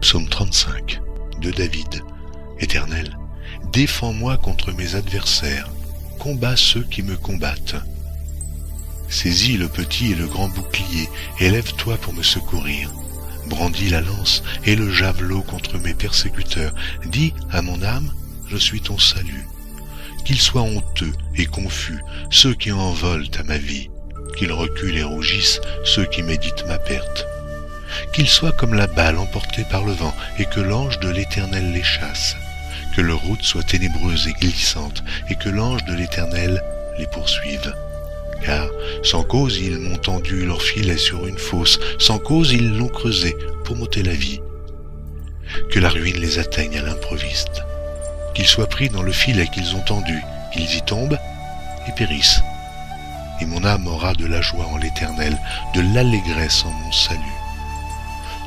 Psaume 35 de David. Éternel, défends-moi contre mes adversaires, combats ceux qui me combattent. Saisis le petit et le grand bouclier, élève-toi pour me secourir. Brandis la lance et le javelot contre mes persécuteurs. Dis à mon âme, je suis ton salut. Qu'ils soient honteux et confus ceux qui envolent à ma vie, qu'ils reculent et rougissent ceux qui méditent ma perte. Qu'ils soient comme la balle emportée par le vent et que l'ange de l'Éternel les chasse. Que leur route soit ténébreuse et glissante et que l'ange de l'Éternel les poursuive. Car sans cause ils m'ont tendu leur filet sur une fosse, sans cause ils l'ont creusé pour m'ôter la vie. Que la ruine les atteigne à l'improviste. Qu'ils soient pris dans le filet qu'ils ont tendu, qu'ils y tombent et périssent. Et mon âme aura de la joie en l'Éternel, de l'allégresse en mon salut.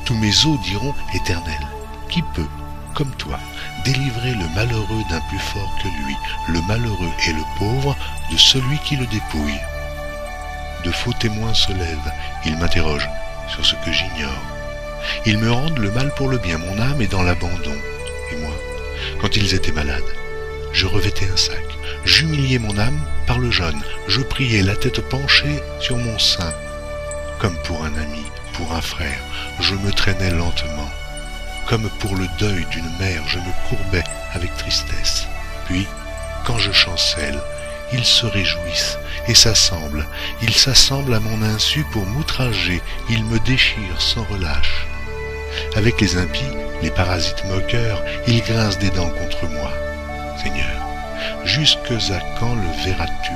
Tous mes os diront, Éternel, qui peut, comme toi, délivrer le malheureux d'un plus fort que lui, le malheureux et le pauvre de celui qui le dépouille. De faux témoins se lèvent, ils m'interrogent sur ce que j'ignore. Ils me rendent le mal pour le bien, mon âme est dans l'abandon. Et moi, quand ils étaient malades, je revêtais un sac, j'humiliais mon âme par le jeûne, je priais la tête penchée sur mon sein. Comme pour un ami, pour un frère, je me traînais lentement. Comme pour le deuil d'une mère, je me courbais avec tristesse. Puis, quand je chancelle, ils se réjouissent et s'assemblent. Ils s'assemblent à mon insu pour m'outrager. Ils me déchirent sans relâche. Avec les impies, les parasites moqueurs, ils grincent des dents contre moi. Seigneur, jusque à quand le verras-tu?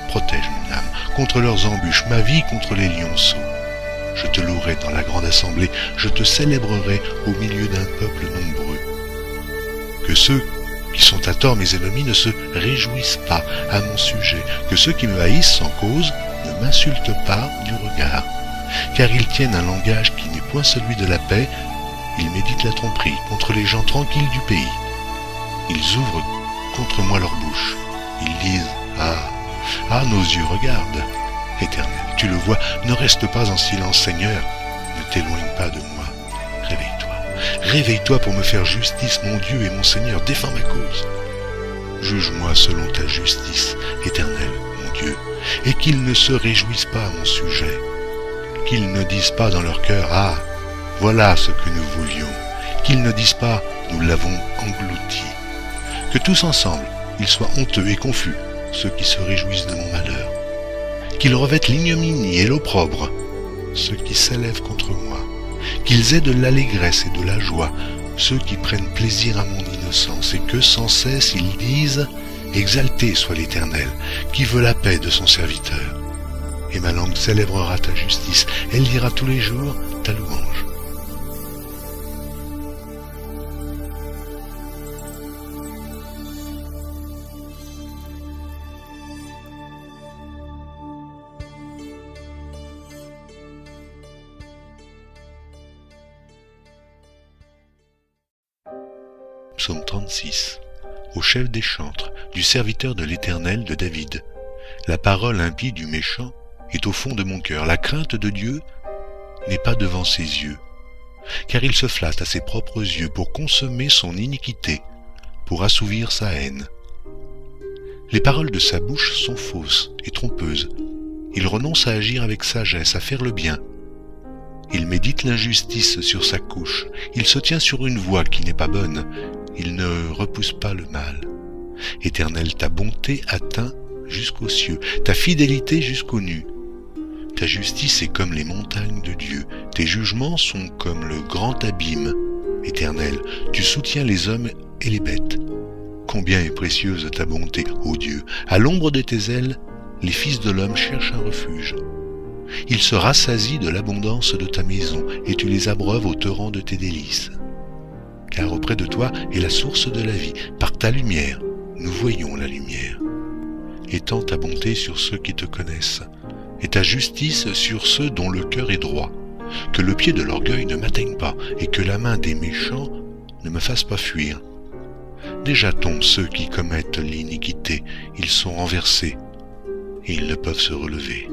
Protège mon âme contre leurs embûches, ma vie contre les lionceaux. Je te louerai dans la grande assemblée, je te célébrerai au milieu d'un peuple nombreux. Que ceux qui sont à tort mes ennemis ne se réjouissent pas à mon sujet, que ceux qui me haïssent sans cause ne m'insultent pas du regard, car ils tiennent un langage qui n'est point celui de la paix, ils méditent la tromperie contre les gens tranquilles du pays. Ils ouvrent contre moi leur bouche, ils disent « Ah, nos yeux regardent !» Éternel, tu le vois, ne reste pas en silence, Seigneur, ne t'éloigne pas de moi. Réveille-toi, réveille-toi pour me faire justice, mon Dieu et mon Seigneur, défends ma cause. Juge-moi selon ta justice, Éternel, mon Dieu, et qu'ils ne se réjouissent pas à mon sujet, qu'ils ne disent pas dans leur cœur, ah, voilà ce que nous voulions, qu'ils ne disent pas, nous l'avons englouti. Que tous ensemble, ils soient honteux et confus, ceux qui se réjouissent de mon malheur. Qu'ils revêtent l'ignominie et l'opprobre, ceux qui s'élèvent contre moi, qu'ils aient de l'allégresse et de la joie, ceux qui prennent plaisir à mon innocence, et que sans cesse ils disent « Exalté soit l'Éternel, qui veut la paix de son serviteur. » Et ma langue célébrera ta justice, elle dira tous les jours ta louange. Psaume 36. Au chef des chantres, du serviteur de l'Éternel de David. La parole impie du méchant est au fond de mon cœur. La crainte de Dieu n'est pas devant ses yeux. Car il se flatte à ses propres yeux pour consommer son iniquité, pour assouvir sa haine. Les paroles de sa bouche sont fausses et trompeuses. Il renonce à agir avec sagesse, à faire le bien. Il médite l'injustice sur sa couche. Il se tient sur une voie qui n'est pas bonne. Il ne repousse pas le mal. Éternel, ta bonté atteint jusqu'aux cieux, ta fidélité jusqu'aux nues. Ta justice est comme les montagnes de Dieu, tes jugements sont comme le grand abîme. Éternel, tu soutiens les hommes et les bêtes. Combien est précieuse ta bonté, ô Dieu! À l'ombre de tes ailes, les fils de l'homme cherchent un refuge. Ils se rassasient de l'abondance de ta maison, et tu les abreuves au torrent de tes délices. Car auprès de toi est la source de la vie. Par ta lumière, nous voyons la lumière. Étends ta bonté sur ceux qui te connaissent, et ta justice sur ceux dont le cœur est droit. Que le pied de l'orgueil ne m'atteigne pas, et que la main des méchants ne me fasse pas fuir. Déjà tombent ceux qui commettent l'iniquité, ils sont renversés, et ils ne peuvent se relever.